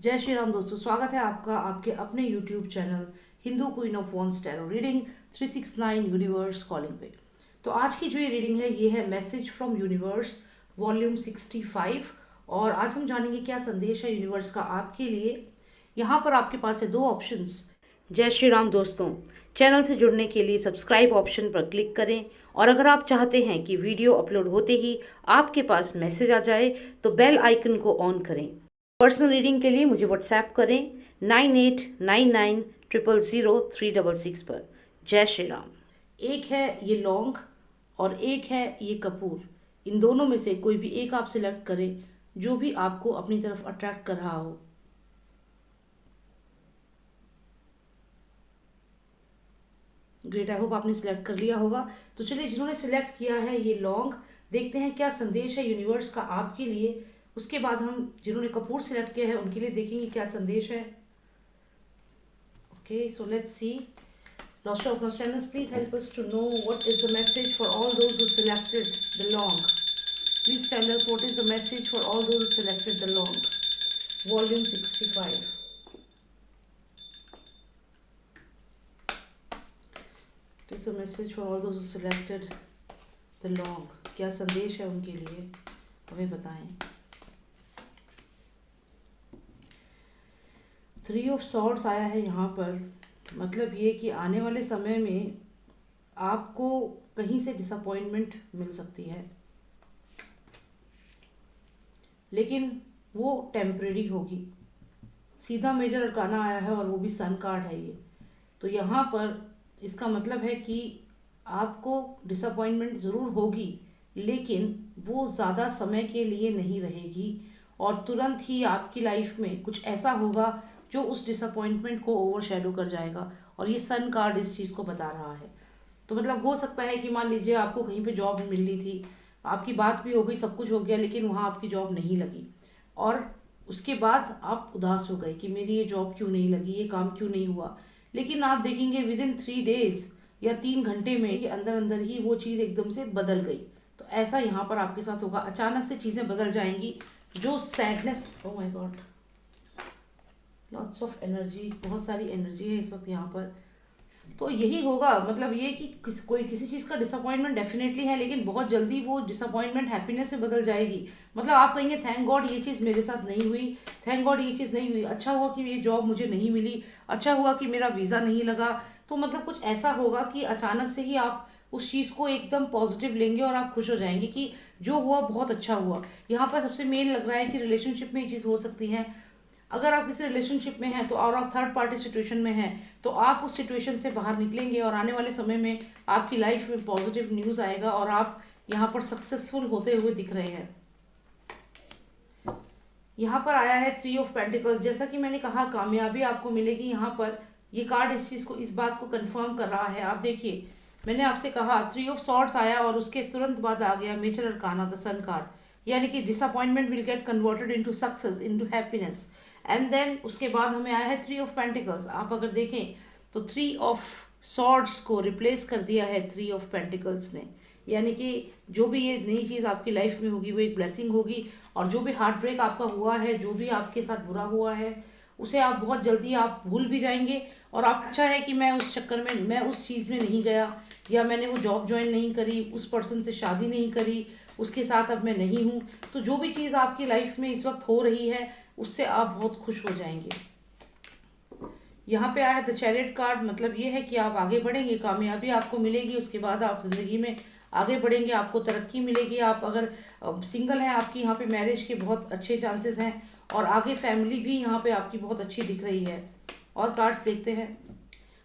जय श्री राम दोस्तों, स्वागत है आपका आपके अपने YouTube channel Hindu queen of wands tarot reading 369 universe calling पे। तो आज की जो ये रीडिंग है ये है मैसेज फ्रॉम यूनिवर्स वॉल्यूम 65। और आज हम जानेंगे क्या संदेश है यूनिवर्स का आपके लिए। यहाँ पर आपके पास है दो ऑप्शंस। जय श्री राम दोस्तों, चैनल से जुड़ने के लिए सब्सक्राइब ऑप्शन पर क्लिक करें और अगर आप चाहते हैं कि वीडियो अपलोड होते ही आपके पास मैसेज आ जाए तो बेल आइकन को ऑन करें। पर्सनल रीडिंग के लिए मुझे व्हाट्सएप करें 9899000366 पर। जय श्री राम। एक है ये लौंग और एक है ये कपूर। इन दोनों में से कोई भी एक आप सिलेक्ट करें जो भी आपको अपनी तरफ अट्रैक्ट कर रहा हो। ग्रेट, आई होप आपने सिलेक्ट कर लिया होगा। तो चलिए, जिन्होंने सिलेक्ट किया है ये लौंग, देखते हैं क्या संदेश है यूनिवर्स का आपके लिए। उसके बाद हम जिन्होंने कपूर सिलेक्ट किया है उनके लिए देखेंगे क्या संदेश है। Okay, so let's see. Lord of Nostradamus, please help us to know what is the message for all those who selected the long. Please tell us what is the message for all those who selected the long. Volume 65. What is the message for all those who selected the long? क्या संदेश है उनके लिए, हमें बताएं। Three of swords आया है यहाँ पर। मतलब ये कि आने वाले समय में आपको कहीं से डिसअपॉइंटमेंट मिल सकती है, लेकिन वो टेम्परेरी होगी। सीधा मेजर अरकाना आया है और वो भी सन कार्ड है ये। तो यहाँ पर इसका मतलब है कि आपको डिसअपॉइंटमेंट ज़रूर होगी, लेकिन वो ज़्यादा समय के लिए नहीं रहेगी और तुरंत ही आपकी लाइफ में कुछ ऐसा होगा जो उस डिसअपॉइंटमेंट को ओवरशैडो कर जाएगा। और ये सन कार्ड इस चीज़ को बता रहा है। तो मतलब हो सकता है कि मान लीजिए आपको कहीं पे जॉब मिल रही थी, आपकी बात भी हो गई, सब कुछ हो गया, लेकिन वहाँ आपकी जॉब नहीं लगी और उसके बाद आप उदास हो गए कि मेरी ये जॉब क्यों नहीं लगी, ये काम क्यों नहीं हुआ। लेकिन आप देखेंगे विद इन 3 डेज या 3 घंटे में के अंदर अंदर ही वो चीज़ एकदम से बदल गई। तो ऐसा यहाँ पर आपके साथ होगा, अचानक से चीज़ें बदल जाएंगी। जो sadness, oh my God, lots of energy, बहुत सारी एनर्जी है इस वक्त यहाँ पर। तो यही होगा, मतलब ये कि कोई किसी चीज़ का डिसअपॉइंटमेंट डेफिनेटली है, लेकिन बहुत जल्दी वो डिसअपॉइंटमेंट हैप्पीनेस में बदल जाएगी। मतलब आप कहेंगे थैंक गॉड ये चीज़ मेरे साथ नहीं हुई, थैंक गॉड ये चीज़ नहीं हुई, अच्छा हुआ कि ये जॉब मुझे नहीं मिली, अच्छा हुआ कि मेरा वीज़ा नहीं लगा। तो मतलब कुछ ऐसा होगा कि अचानक से ही आप उस चीज़ को एकदम पॉजिटिव लेंगे और आप खुश हो जाएंगे कि जो हुआ बहुत अच्छा हुआ। यहाँ पर सबसे मेन लग रहा है कि रिलेशनशिप में ये चीज़ हो सकती है। अगर आप किसी रिलेशनशिप में हैं तो, और आप थर्ड पार्टी सिचुएशन में हैं तो आप उस सिचुएशन से बाहर निकलेंगे और आने वाले समय में आपकी लाइफ में पॉजिटिव न्यूज़ आएगा और आप यहाँ पर सक्सेसफुल होते हुए दिख रहे हैं। यहाँ पर आया है 3 ऑफ पेंटिकल्स। जैसा कि मैंने कहा, कामयाबी आपको मिलेगी। यहाँ पर ये कार्ड इस चीज़ को, इस बात को कंफर्म कर रहा है। आप देखिए, मैंने आपसे कहा 3 ऑफ सॉर्ड्स आया और उसके तुरंत बाद आ गया major arcana the sun card, यानी कि disappointment will get converted into success, into happiness. And then उसके बाद हमें आया है 3 ऑफ पेंटिकल्स। आप अगर देखें तो 3 ऑफ सॉर्ड्स को रिप्लेस कर दिया है 3 ऑफ पेंटिकल्स ने, यानी कि जो भी ये नई चीज़ आपकी लाइफ में होगी वो एक ब्लेसिंग होगी। और जो भी हार्ट ब्रेक आपका हुआ है, जो भी आपके साथ बुरा हुआ है, उसे आप बहुत जल्दी आप भूल भी जाएंगे। और आप, अच्छा है कि मैं उस चक्कर में, मैं उस चीज़ में नहीं गया, या मैंने वो जॉब ज्वाइन नहीं करी, उस पर्सन से शादी नहीं करी, उसके साथ अब मैं नहीं हूँ। तो जो भी चीज़ आपकी लाइफ में इस वक्त हो रही है उससे आप बहुत खुश हो जाएंगे। यहाँ पे आया है द चैरियट कार्ड। मतलब ये है कि आप आगे बढ़ेंगे, कामयाबी आपको मिलेगी, उसके बाद आप जिंदगी में आगे बढ़ेंगे, आपको तरक्की मिलेगी। आप अगर सिंगल हैं, आपकी यहाँ पे मैरिज के बहुत अच्छे चांसेस हैं और आगे फैमिली भी यहाँ पे आपकी बहुत अच्छी दिख रही है। और कार्ड्स देखते हैं।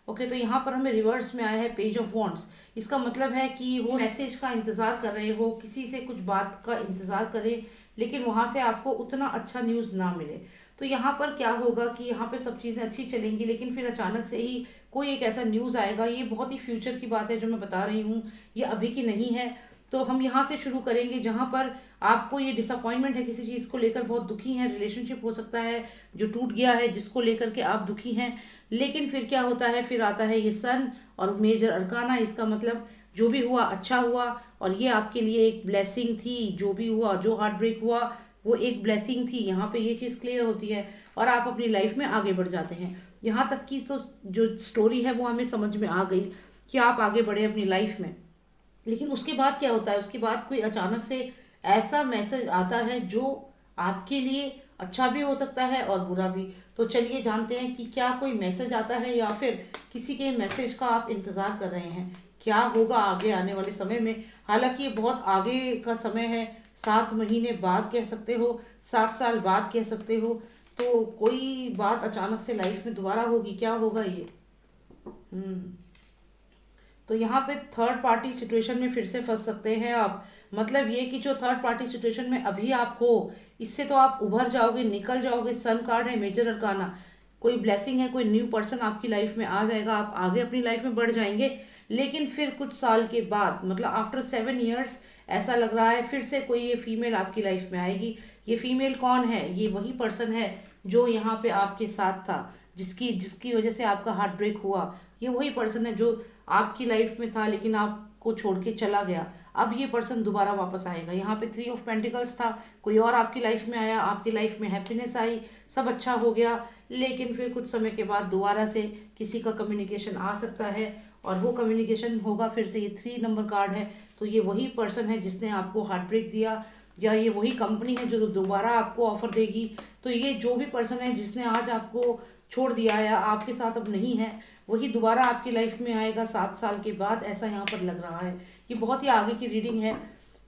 ओके, तो यहाँ पर हमें रिवर्स में आया है पेज ऑफ वॉन्ड्स। इसका मतलब है कि वो मैसेज का इंतज़ार कर रहे हो, किसी से कुछ बात का इंतज़ार करें, लेकिन वहाँ से आपको उतना अच्छा न्यूज़ ना मिले। तो यहाँ पर क्या होगा कि यहाँ पे सब चीज़ें अच्छी चलेंगी, लेकिन फिर अचानक से ही कोई एक ऐसा न्यूज़ आएगा। ये बहुत ही फ्यूचर की बात है जो मैं बता रही हूँ, ये अभी की नहीं है। तो हम यहाँ से शुरू करेंगे जहाँ पर आपको ये डिसअपॉइंटमेंट है, किसी चीज़ को लेकर बहुत दुखी हैं, रिलेशनशिप हो सकता है जो टूट गया है जिसको लेकर के आप दुखी हैं। लेकिन फिर क्या होता है, फिर आता है ये सन और मेजर अरकाना। इसका मतलब जो भी हुआ अच्छा हुआ और ये आपके लिए एक ब्लेसिंग थी। जो भी हुआ, जो हार्ट ब्रेक हुआ वो एक ब्लेसिंग थी। यहाँ पे ये चीज़ क्लियर होती है। और आप अपनी लाइफ में आगे बढ़ जाते हैं। यहाँ तक की तो जो स्टोरी है वो हमें समझ में आ गई कि आप आगे बढ़े अपनी लाइफ में। लेकिन उसके बाद क्या होता है, उसके बाद कोई अचानक से ऐसा मैसेज आता है जो आपके लिए अच्छा भी हो सकता है और बुरा भी। तो चलिए जानते हैं कि क्या कोई मैसेज आता है या फिर किसी के मैसेज का आप इंतज़ार कर रहे हैं, क्या होगा आगे आने वाले समय में। हालांकि ये बहुत आगे का समय है, 7 महीने बाद कह सकते हो, 7 साल बाद कह सकते हो। तो कोई बात अचानक से लाइफ में दोबारा होगी, क्या होगा ये। हम्म तो यहाँ पे थर्ड पार्टी सिचुएशन में फिर से फंस सकते हैं आप। मतलब ये कि जो थर्ड पार्टी सिचुएशन में अभी आप हो, इससे तो आप उभर जाओगे, निकल जाओगे। सन कार्ड है, मेजर अरकाना, कोई ब्लेसिंग है, कोई न्यू पर्सन आपकी लाइफ में आ जाएगा, आप आगे अपनी लाइफ में बढ़ जाएंगे। लेकिन फिर कुछ साल के बाद, मतलब आफ्टर 7 ईयर्स, ऐसा लग रहा है फिर से कोई ये फीमेल आपकी लाइफ में आएगी। ये फीमेल कौन है? ये वही पर्सन है जो यहाँ पे आपके साथ था, जिसकी जिसकी वजह से आपका हार्ट ब्रेक हुआ। ये वही पर्सन है जो आपकी लाइफ में था लेकिन आपको छोड़ के चला गया। अब ये पर्सन दोबारा वापस आएगा। यहाँ पे 3 ऑफ पेंटिकल्स था, कोई और आपकी लाइफ में आया, आपकी लाइफ में हैप्पीनेस आई, सब अच्छा हो गया। लेकिन फिर कुछ समय के बाद दोबारा से किसी का कम्युनिकेशन आ सकता है और वो कम्युनिकेशन होगा फिर से। ये 3 नंबर कार्ड है, तो ये वही पर्सन है जिसने आपको हार्ट ब्रेक दिया, या ये वही कंपनी है जो दोबारा आपको ऑफर देगी। तो ये जो भी पर्सन है जिसने आज आपको छोड़ दिया या आपके साथ अब नहीं है, वही दोबारा आपकी लाइफ में आएगा 7 साल के बाद, ऐसा यहाँ पर लग रहा है। ये बहुत ही आगे की रीडिंग है,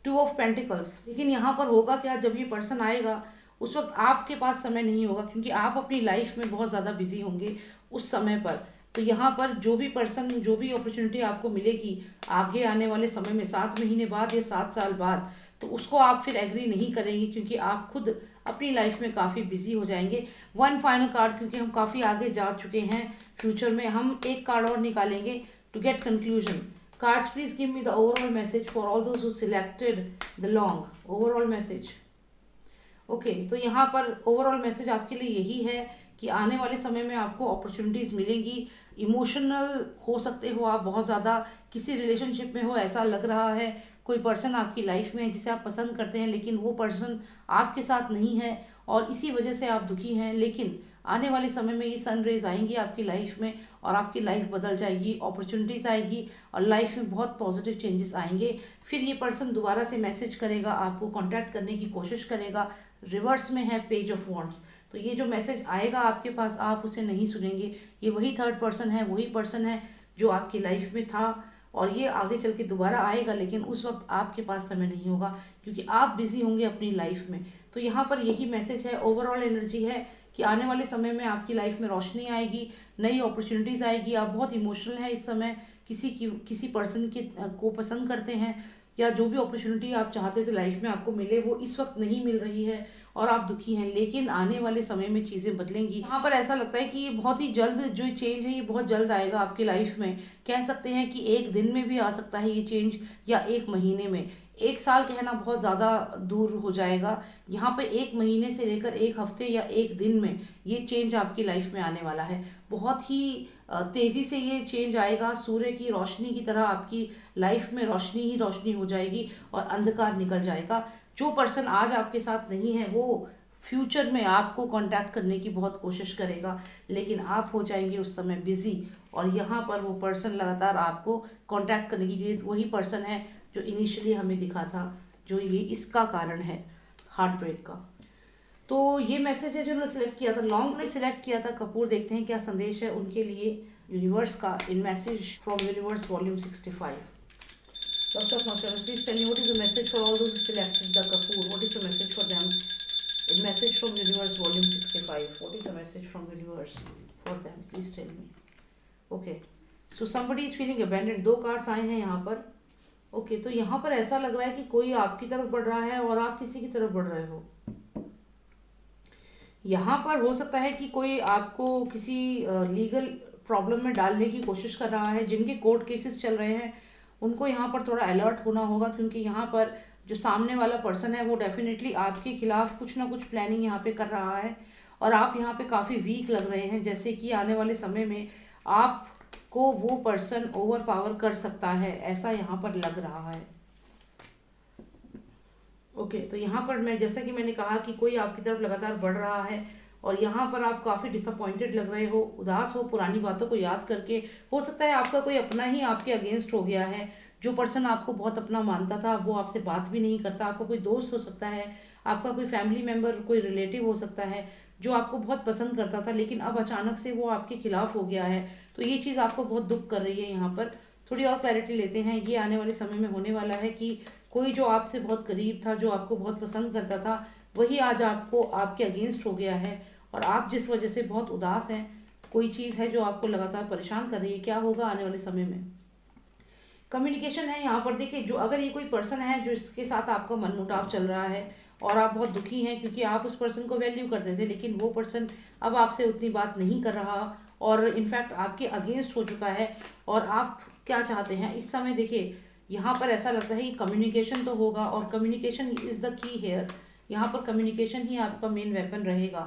2 ऑफ पेंटिकल्स। लेकिन यहाँ पर होगा क्या, जब ये पर्सन आएगा उस वक्त आपके पास समय नहीं होगा, क्योंकि आप अपनी लाइफ में बहुत ज़्यादा बिजी होंगे उस समय पर। तो यहाँ पर जो भी पर्सन, जो भी अपॉर्चुनिटी आपको मिलेगी आगे आने वाले समय में, 7 महीने बाद या 7 साल बाद, तो उसको आप फिर एग्री नहीं करेंगे, क्योंकि आप खुद अपनी लाइफ में काफ़ी बिजी हो जाएंगे। वन फाइनल कार्ड, क्योंकि हम काफ़ी आगे जा चुके हैं फ्यूचर में, हम एक कार्ड और निकालेंगे to get conclusion. Cards please give me the overall message for all those who selected the long. Overall message. Okay, तो यहाँ पर ओवरऑल मैसेज आपके लिए यही है कि आने वाले समय में आपको अपॉर्चुनिटीज़ मिलेंगी। इमोशनल हो सकते हो आप बहुत ज़्यादा, किसी रिलेशनशिप में हो, ऐसा लग रहा है कोई पर्सन आपकी लाइफ में है जिसे आप पसंद करते हैं, लेकिन वो पर्सन आपके साथ नहीं है और इसी वजह से आप दुखी हैं। लेकिन आने वाले समय में ये सन रेज आएंगी आपकी लाइफ में और आपकी लाइफ बदल जाएगी, अपॉर्चुनिटीज़ आएगी और लाइफ में बहुत पॉजिटिव चेंजेस आएंगे। फिर ये पर्सन दोबारा से मैसेज करेगा, आपको कांटेक्ट करने की कोशिश करेगा। रिवर्स में है पेज ऑफ वॉन्ड्स, तो ये जो मैसेज आएगा आपके पास, आप उसे नहीं सुनेंगे। ये वही थर्ड पर्सन है, वही पर्सन है जो आपकी लाइफ में था और ये आगे चल के दोबारा आएगा, लेकिन उस वक्त आपके पास समय नहीं होगा क्योंकि आप बिजी होंगे अपनी लाइफ में। तो यहाँ पर यही मैसेज है, ओवरऑल एनर्जी है कि आने वाले समय में आपकी लाइफ में रोशनी आएगी, नई अपॉर्चुनिटीज़ आएगी। आप बहुत इमोशनल हैं इस समय, किसी पर्सन के को पसंद करते हैं, या जो भी अपॉर्चुनिटी आप चाहते थे लाइफ में आपको मिले वो इस वक्त नहीं मिल रही है और आप दुखी हैं। लेकिन आने वाले समय में चीज़ें बदलेंगी। यहाँ पर ऐसा लगता है कि ये बहुत ही जल्द, जो चेंज है ये बहुत जल्द आएगा आपकी लाइफ में। कह सकते हैं कि एक दिन में भी आ सकता है ये चेंज, या 1 महीने में। 1 साल कहना बहुत ज़्यादा दूर हो जाएगा। यहाँ पे 1 महीने से लेकर 1 हफ्ते या 1 दिन में ये चेंज आपकी लाइफ में आने वाला है। बहुत ही तेज़ी से ये चेंज आएगा, सूर्य की रोशनी की तरह आपकी लाइफ में रोशनी ही रोशनी हो जाएगी और अंधकार निकल जाएगा। जो पर्सन आज आपके साथ नहीं है वो फ्यूचर में आपको कांटेक्ट करने की बहुत कोशिश करेगा, लेकिन आप हो जाएंगे उस समय बिजी, और यहाँ पर वो पर्सन लगातार आपको कांटेक्ट करने के लिए वही पर्सन है जो इनिशियली हमें दिखा था, जो ये इसका कारण है हार्ट ब्रेक का। तो ये मैसेज है जो उन्होंने सिलेक्ट किया था, लॉन्ग ने सिलेक्ट किया था कपूर। देखते हैं क्या संदेश है उनके लिए यूनिवर्स का इन message from universe volume 65। Doctor of Master, please tell me what is the message for all those who selected the Kapoor? What is the message for them? In message from universe, volume 65. What is the message from universe for them? Please tell me. Okay. So somebody is feeling abandoned. 2 cards आए हैं यहाँ पर। Okay, तो यहाँ पर ऐसा लग रहा है कि कोई आपकी तरफ बढ़ रहा है और आप किसी की तरफ बढ़ रहे हो। यहाँ पर हो सकता है कि कोई आपको किसी लीगल प्रॉब्लम में डालने की कोशिश कर रहा है। जिनके कोर्ट केसेस चल रहे हैं उनको यहाँ पर थोड़ा अलर्ट होना होगा, क्योंकि यहाँ पर जो सामने वाला पर्सन है वो डेफिनेटली आपके खिलाफ कुछ ना कुछ प्लानिंग यहाँ पे कर रहा है और आप यहाँ पे काफ़ी वीक लग रहे हैं। जैसे कि आने वाले समय में आपको वो पर्सन ओवर पावर कर सकता है, ऐसा यहाँ पर लग रहा है। ओके, तो यहाँ पर मैं, जैसा कि मैंने कहा कि कोई आपकी तरफ लगातार बढ़ रहा है और यहाँ पर आप काफ़ी डिसअपॉइंटेड लग रहे हो, उदास हो पुरानी बातों को याद करके। हो सकता है आपका कोई अपना ही आपके अगेंस्ट हो गया है। जो पर्सन आपको बहुत अपना मानता था वो आपसे बात भी नहीं करता। आपका कोई दोस्त हो सकता है, आपका कोई फैमिली मेम्बर, कोई रिलेटिव हो सकता है जो आपको बहुत पसंद करता था, लेकिन अब अचानक से वो आपके खिलाफ हो गया है। तो ये चीज़ आपको बहुत दुख कर रही है। यहाँ पर थोड़ी और क्लैरिटी लेते हैं। ये आने वाले समय में होने वाला है कि कोई जो आपसे बहुत करीब था, जो आपको बहुत पसंद करता था, वही आज आपको आपके अगेंस्ट हो गया है और आप जिस वजह से बहुत उदास हैं। कोई चीज़ है जो आपको लगातार परेशान कर रही है। क्या होगा आने वाले समय में? कम्युनिकेशन है यहाँ पर। देखिए, जो अगर ये कोई पर्सन है जो इसके साथ आपका मनमुटाव चल रहा है और आप बहुत दुखी हैं क्योंकि आप उस पर्सन को वैल्यू करते थे, लेकिन वो पर्सन अब आपसे उतनी बात नहीं कर रहा और इनफैक्ट आपके अगेंस्ट हो चुका है। और आप क्या चाहते हैं इस समय? देखिए, यहाँ पर ऐसा लगता है कि कम्युनिकेशन तो होगा और communication is the key here. यहाँ पर कम्युनिकेशन ही आपका मेन वेपन रहेगा,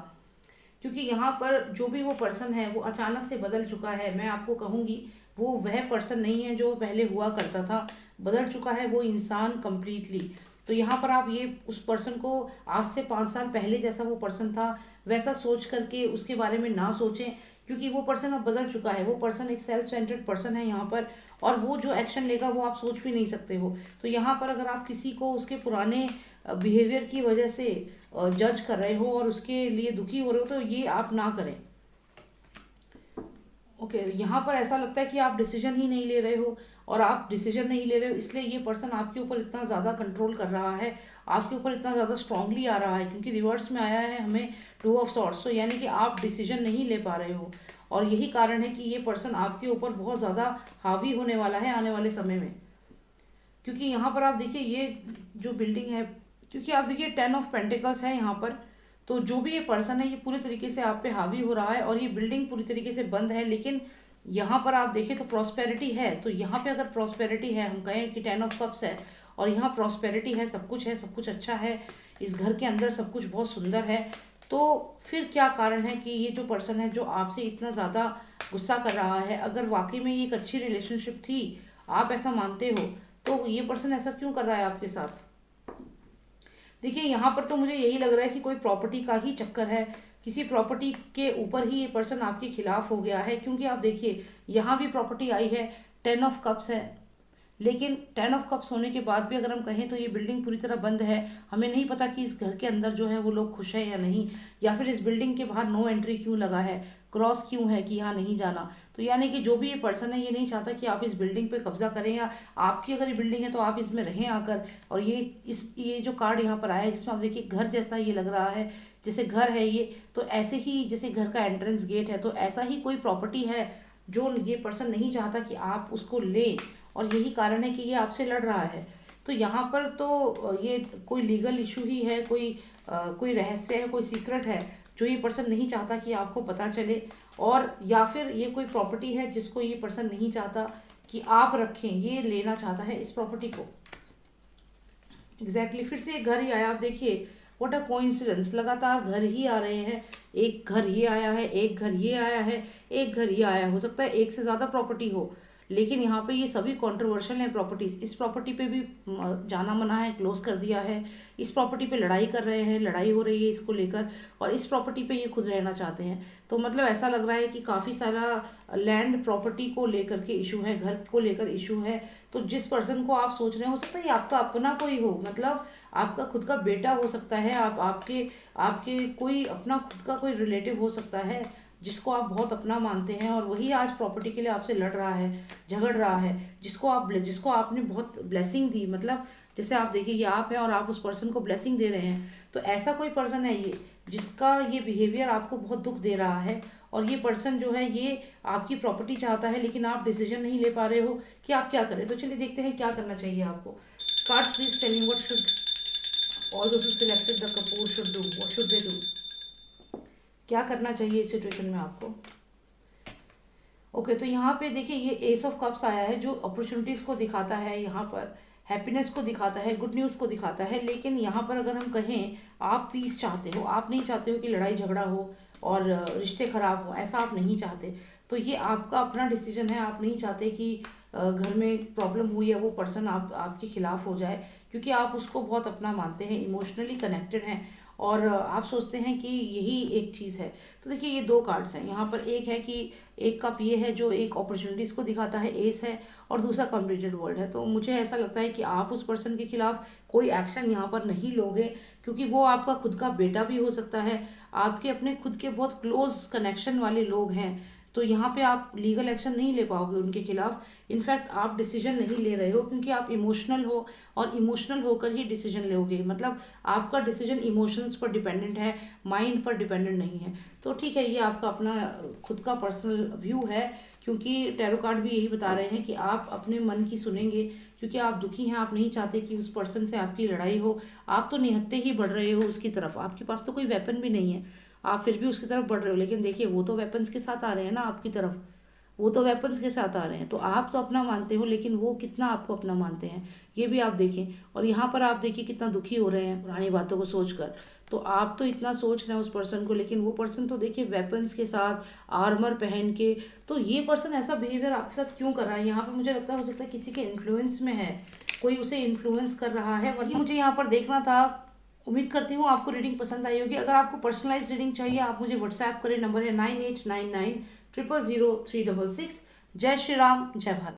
क्योंकि यहाँ पर जो भी वो पर्सन है वो अचानक से बदल चुका है। मैं आपको कहूँगी वो वह पर्सन नहीं है जो पहले हुआ करता था, बदल चुका है वो इंसान कम्प्लीटली। तो यहाँ पर आप ये उस पर्सन को आज से 5 साल पहले जैसा वो पर्सन था वैसा सोच करके उसके बारे में ना सोचें, क्योंकि वो पर्सन अब बदल चुका है। वो पर्सन एक सेल्फ सेंटर्ड पर्सन है यहाँ पर, और वो जो एक्शन लेगा वो आप सोच भी नहीं सकते हो। तो यहाँ पर अगर आप किसी को उसके पुराने बिहेवियर की वजह से जज कर रहे हो और उसके लिए दुखी हो रहे हो, तो ये आप ना करें। ओके, यहाँ पर ऐसा लगता है कि आप डिसीजन ही नहीं ले रहे हो, और आप डिसीजन नहीं ले रहे हो इसलिए ये पर्सन आपके ऊपर इतना ज़्यादा कंट्रोल कर रहा है, आपके ऊपर इतना ज़्यादा स्ट्रांगली आ रहा है, क्योंकि रिवर्स में आया है हमें 2 ऑफ सॉर्ड्स। तो यानी कि आप डिसीजन नहीं ले पा रहे हो, और यही कारण है कि ये पर्सन आपके ऊपर बहुत ज़्यादा हावी होने वाला है आने वाले समय में। क्योंकि यहाँ पर आप देखिए ये जो बिल्डिंग है, क्योंकि आप देखिए 10 ऑफ पेंटिकल्स है यहाँ पर। तो जो भी ये पर्सन है ये पूरी तरीके से आप पे हावी हो रहा है और ये बिल्डिंग पूरी तरीके से बंद है। लेकिन यहाँ पर आप देखें तो प्रॉस्पेरिटी है। तो यहाँ पे अगर प्रॉस्पेरिटी है, हम कहें कि 10 ऑफ कप्स है और यहाँ प्रॉस्पेरिटी है, सब कुछ है, सब कुछ अच्छा है, इस घर के अंदर सब कुछ बहुत सुंदर है, तो फिर क्या कारण है कि ये जो पर्सन है जो आपसे इतना ज़्यादा गुस्सा कर रहा है? अगर वाकई में ये एक अच्छी रिलेशनशिप थी, आप ऐसा मानते हो, तो ये पर्सन ऐसा क्यों कर रहा है आपके साथ? देखिए, यहाँ पर तो मुझे यही लग रहा है कि कोई प्रॉपर्टी का ही चक्कर है। किसी प्रॉपर्टी के ऊपर ही ये पर्सन आपके खिलाफ हो गया है, क्योंकि आप देखिए यहाँ भी प्रॉपर्टी आई है, 10 ऑफ कप्स है, लेकिन 10 ऑफ कप्स होने के बाद भी अगर हम कहें तो ये बिल्डिंग पूरी तरह बंद है। हमें नहीं पता कि इस घर के अंदर जो है वो लोग खुश हैं या नहीं, या फिर इस बिल्डिंग के बाहर नो एंट्री क्यों लगा है, क्रॉस क्यों है कि यहाँ नहीं जाना। तो यानी कि जो भी ये पर्सन है ये नहीं चाहता कि आप इस बिल्डिंग पे कब्जा करें, या आपकी अगर ये बिल्डिंग है तो आप इसमें रहें आकर। और ये जो कार्ड यहाँ पर आया है जिसमें आप देखिए घर जैसा ये लग रहा है, जैसे घर है ये, तो ऐसे ही जैसे घर का एंट्रेंस गेट है, तो ऐसा ही कोई प्रॉपर्टी है जो ये पर्सन नहीं चाहता कि आप उसको लें, और यही कारण है कि ये आपसे लड़ रहा है। तो यहाँ पर तो ये कोई लीगल इशू ही है, कोई रहस्य है, कोई सीक्रेट है जो ये पर्सन नहीं चाहता कि आपको पता चले, और या फिर ये कोई प्रॉपर्टी है जिसको ये पर्सन नहीं चाहता कि आप रखें, ये लेना चाहता है इस प्रॉपर्टी को। एग्जैक्टली फिर से एक घर ही आया। आप देखिए व्हाट अ कोइंसिडेंस, लगातार घर ही आ रहे हैं। एक घर ये आया है, एक घर ये आया है, एक घर ये आया। हो सकता है एक से ज़्यादा प्रॉपर्टी हो, लेकिन यहाँ पे ये सभी कंट्रोवर्शियल हैं प्रॉपर्टीज। इस प्रॉपर्टी पे भी जाना मना है, क्लोज कर दिया है। इस प्रॉपर्टी पे लड़ाई कर रहे हैं, लड़ाई हो रही है इसको लेकर, और इस प्रॉपर्टी पे ये खुद रहना चाहते हैं। तो मतलब ऐसा लग रहा है कि काफ़ी सारा लैंड प्रॉपर्टी को लेकर के इशू है, घर को लेकर इशू है। तो जिस पर्सन को आप सोच रहे हैं, हो सकता है ये आपका अपना कोई हो, मतलब आपका खुद का बेटा हो सकता है, आपके आपके कोई अपना खुद का कोई रिलेटिव हो सकता है जिसको आप बहुत अपना मानते हैं, और वही आज प्रॉपर्टी के लिए आपसे लड़ रहा है, झगड़ रहा है, जिसको आपने बहुत ब्लेसिंग दी। मतलब जैसे आप देखिए ये आप हैं और आप उस पर्सन को ब्लेसिंग दे रहे हैं, तो ऐसा कोई पर्सन है ये जिसका ये बिहेवियर आपको बहुत दुख दे रहा है। और ये पर्सन जो है ये आपकी प्रॉपर्टी चाहता है, लेकिन आप डिसीजन नहीं ले पा रहे हो कि आप क्या करें। तो चलिए देखते हैं क्या करना चाहिए आपको। Cards please telling what should all those who selected the Kapoor should do, what should they do. क्या करना चाहिए इस सिचुएशन में आपको? ओके, तो यहाँ पे देखिए ये एस ऑफ कप्स आया है जो अपॉर्चुनिटीज़ को दिखाता है, यहाँ पर हैप्पीनेस को दिखाता है, गुड न्यूज़ को दिखाता है। लेकिन यहाँ पर अगर हम कहें आप पीस चाहते हो, आप नहीं चाहते हो कि लड़ाई झगड़ा हो और रिश्ते खराब हो, ऐसा आप नहीं चाहते। तो ये आपका अपना डिसीजन है, आप नहीं चाहते कि घर में प्रॉब्लम हुई है वो पर्सन आपके खिलाफ हो जाए, क्योंकि आप उसको बहुत अपना मानते हैं, इमोशनली कनेक्टेड हैं। और आप सोचते हैं कि यही एक चीज़ है। तो देखिए ये दो कार्ड्स हैं यहाँ पर, एक है कि एक कप ये है जो एक अपॉर्चुनिटीज़ को दिखाता है, एस है, और दूसरा कॉम्प्लीटेड वर्ल्ड है। तो मुझे ऐसा लगता है कि आप उस पर्सन के खिलाफ कोई एक्शन यहाँ पर नहीं लोगे, क्योंकि वो आपका खुद का बेटा भी हो सकता है, आपके अपने खुद के बहुत क्लोज कनेक्शन वाले लोग हैं। तो यहाँ पे आप लीगल एक्शन नहीं ले पाओगे उनके खिलाफ। इनफैक्ट आप डिसीजन नहीं ले रहे हो क्योंकि आप इमोशनल हो, और इमोशनल होकर ही डिसीजन लोगे। मतलब आपका डिसीजन इमोशंस पर डिपेंडेंट है, माइंड पर डिपेंडेंट नहीं है। तो ठीक है, ये आपका अपना खुद का पर्सनल व्यू है, क्योंकि टैरो कार्ड भी यही बता रहे हैं कि आप अपने मन की सुनेंगे, क्योंकि आप दुखी हैं, आप नहीं चाहते कि उस पर्सन से आपकी लड़ाई हो। आप तो निहत्ते ही बढ़ रहे हो उसकी तरफ, आपके पास तो कोई वेपन भी नहीं है, आप फिर भी उसकी तरफ बढ़ रहे हो। लेकिन देखिए वो तो वेपन्स के साथ आ रहे हैं ना आपकी तरफ, वो तो वेपन्स के साथ आ रहे हैं। तो आप तो अपना मानते हो, लेकिन वो कितना आपको अपना मानते हैं ये भी आप देखें। और यहाँ पर आप देखिए कितना दुखी हो रहे हैं पुरानी बातों को सोचकर। तो आप तो इतना सोच रहे हैं उस पर्सन को, लेकिन वो पर्सन तो देखिए वेपन्स के साथ, आर्मर पहन के। तो ये पर्सन ऐसा बिहेवियर आपके साथ क्यों कर रहा है? यहाँ पर मुझे लगता है हो सकता है किसी के इन्फ्लुएंस में है, कोई उसे इन्फ्लुएंस कर रहा है, वही मुझे यहाँ पर देखना था। उम्मीद करती हूँ आपको रीडिंग पसंद आई होगी। अगर आपको पर्सनलाइज रीडिंग चाहिए आप मुझे व्हाट्सएप करें, नंबर है 9899000366। जय श्री राम, जय भारत।